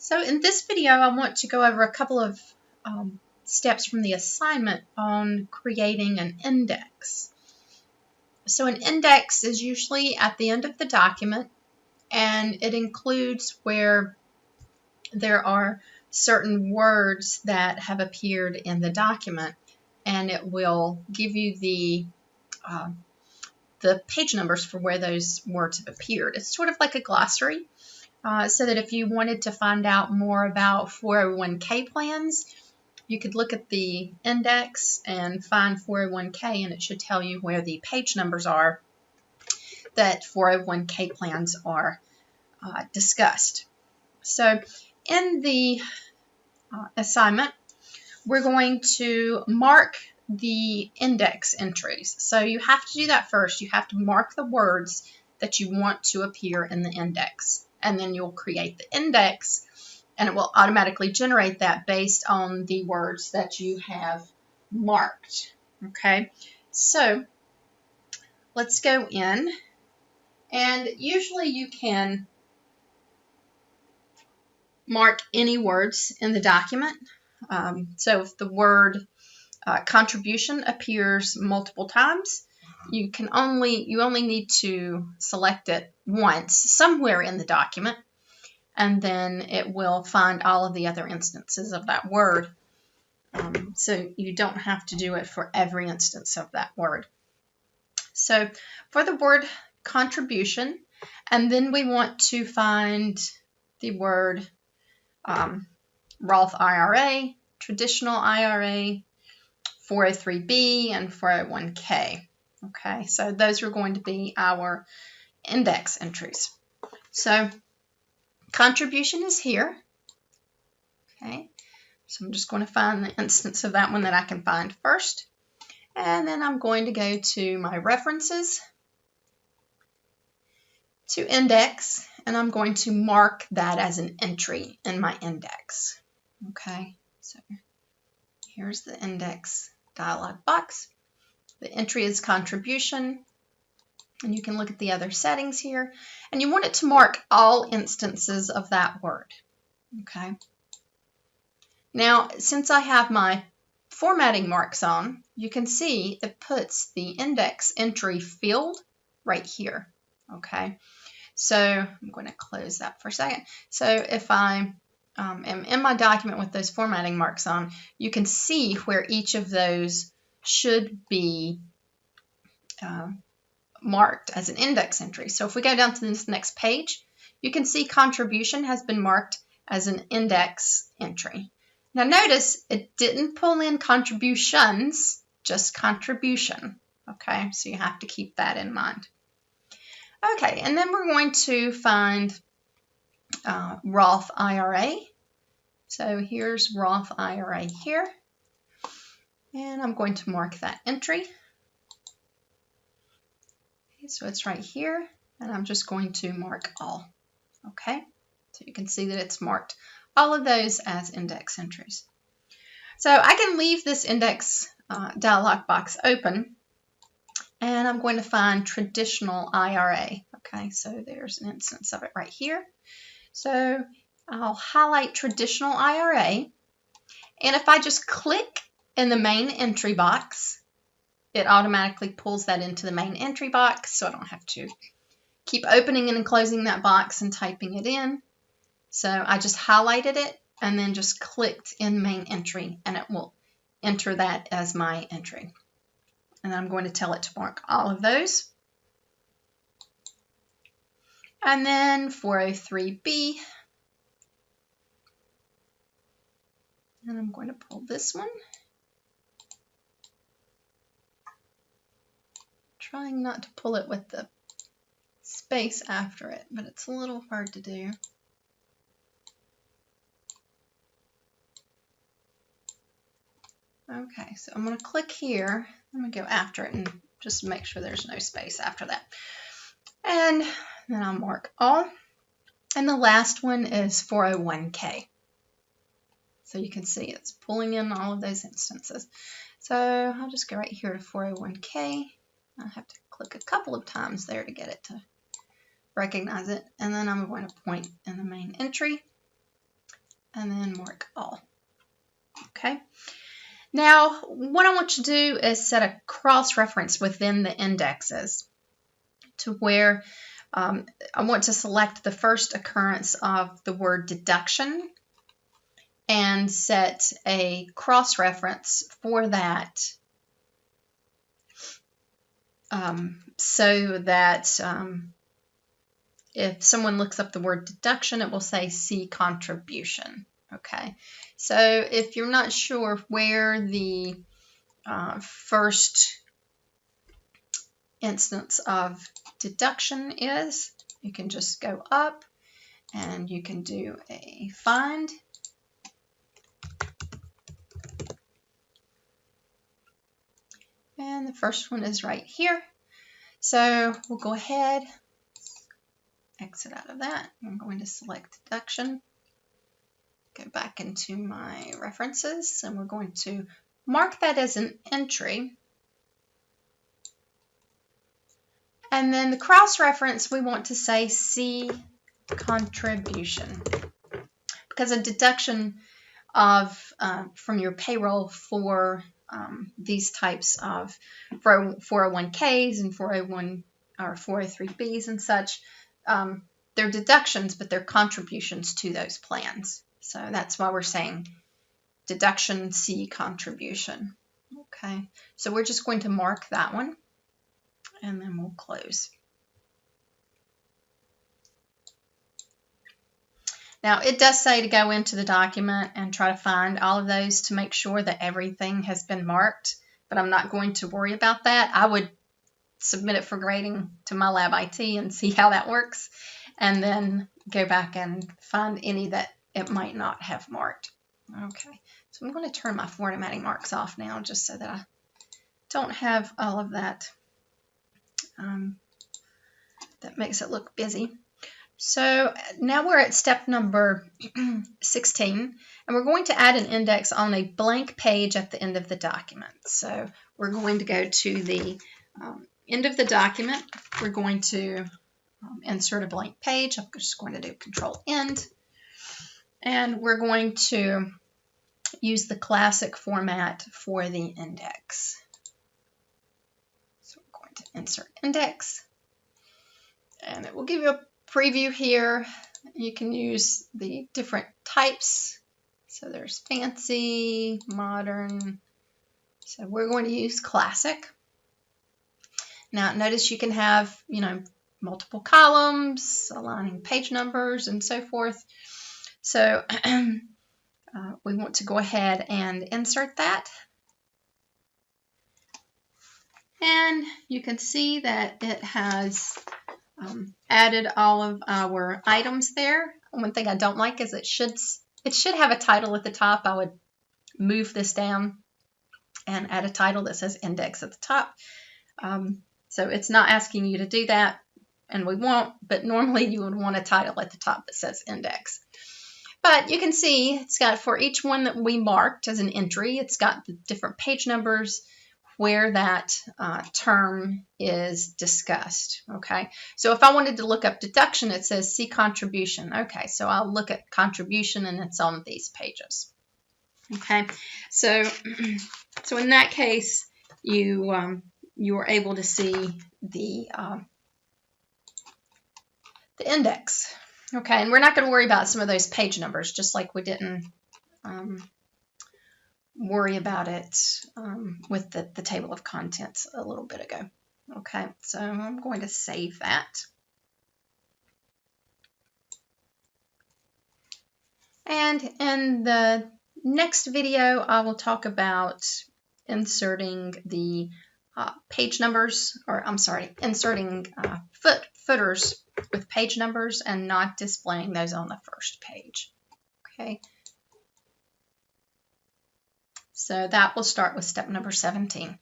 So in this video, I want to go over a couple of steps from the assignment on creating an index. So an index is usually at the end of the document, and it includes where there are certain words that have appeared in the document, and it will give you the page numbers for where those words have appeared. It's sort of like a glossary. So that if you wanted to find out more about 401k plans, you could look at the index and find 401k, and it should tell you where the page numbers are that 401k plans are discussed. So in the assignment, we're going to mark the index entries. So you have to do that first. You have to mark the words that you want to appear in the index. And then you'll create the index, and it will automatically generate that based on the words that you have marked. Okay, so let's go in, and usually you can mark any words in the document. So if the word contribution appears multiple times, you only need to select it once somewhere in the document, and then it will find all of the other instances of that word. So you don't have to do it for every instance of that word. So for the word contribution, and then we want to find the word Roth IRA, traditional IRA, 403B, and 401k. Okay, so those are going to be our index entries. So contribution is here. Okay, so I'm just going to find the instance of that one that I can find first. And then I'm going to go to my references, to index, and I'm going to mark that as an entry in my index. Okay, so here's the index dialog box. The entry is contribution, and you can look at the other settings here, and you want it to mark all instances of that word. Okay. Now, since I have my formatting marks on, you can see it puts the index entry field right here. Okay. So I'm going to close that for a second. So if I am in my document with those formatting marks on, you can see where each of those should be marked as an index entry. So if we go down to this next page, you can see contribution has been marked as an index entry. Now notice it didn't pull in contributions, just contribution. Okay, so you have to keep that in mind. Okay, and then we're going to find Roth IRA. So here's Roth IRA here. And I'm going to mark that entry. Okay, so it's right here, and I'm just going to mark all. Okay, so you can see that it's marked all of those as index entries. So I can leave this index dialog box open, and I'm going to find traditional IRA. Okay, so there's an instance of it right here. So I'll highlight traditional IRA, and if I just click in the main entry box, it automatically pulls that into the main entry box, so I don't have to keep opening and closing that box and typing it in. So I just highlighted it and then just clicked in main entry, and it will enter that as my entry. And I'm going to tell it to mark all of those. And then 403B. And I'm going to pull this one. Trying not to pull it with the space after it, but it's a little hard to do. Okay, so I'm going to click here. I'm going to go after it and just make sure there's no space after that. And then I'll mark all. And the last one is 401k. So you can see it's pulling in all of those instances. So I'll just go right here to 401k. I have to click a couple of times there to get it to recognize it. And then I'm going to point in the main entry. and then mark all. Okay. Now, what I want you to do is set a cross-reference within the indexes to where I want to select the first occurrence of the word deduction and set a cross-reference for that so that if someone looks up the word deduction, it will say see contribution. Okay, so if you're not sure where the first instance of deduction is, you can just go up and you can do a find. And the first one is right here. So we'll go ahead, exit out of that. I'm going to select deduction, go back into my references, and we're going to mark that as an entry. And then the cross-reference, we want to say see contribution, because a deduction of from your payroll for these types of 401ks and 401 or 403bs and such, they're deductions, but they're contributions to those plans. So that's why we're saying deduction C contribution. Okay, so we're just going to mark that one, and then we'll close. Now, it does say to go into the document and try to find all of those to make sure that everything has been marked, but I'm not going to worry about that. I would submit it for grading to my lab IT and see how that works, and then go back and find any that it might not have marked. Okay, so I'm going to turn my formatting marks off now just so that I don't have all of that. That makes it look busy. So now we're at step number 16, and we're going to add an index on a blank page at the end of the document. So we're going to go to the end of the document. We're going to insert a blank page. I'm just going to do Control End, and we're going to use the classic format for the index. So we're going to insert index, and it will give you a preview here. You can use the different types. So there's fancy, modern. So we're going to use classic. Now notice you can have, multiple columns, aligning page numbers and so forth. So we want to go ahead and insert that. And you can see that it has added all of our items there. One thing I don't like is it should have a title at the top. I would move this down and add a title that says index at the top. So it's not asking you to do that, and we won't, but normally you would want a title at the top that says index. But you can see it's got, for each one that we marked as an entry, it's got the different page numbers where that term is discussed. Okay, so if I wanted to look up deduction, it says see contribution. Okay, so I'll look at contribution, and it's on these pages. Okay, so in that case, you are able to see the index. Okay, and we're not going to worry about some of those page numbers, just like we didn't worry about it with the table of contents a little bit ago. Okay, so I'm going to save that. And in the next video, I will talk about inserting the page numbers, or I'm sorry, inserting footers with page numbers and not displaying those on the first page. Okay. So that will start with step number 17.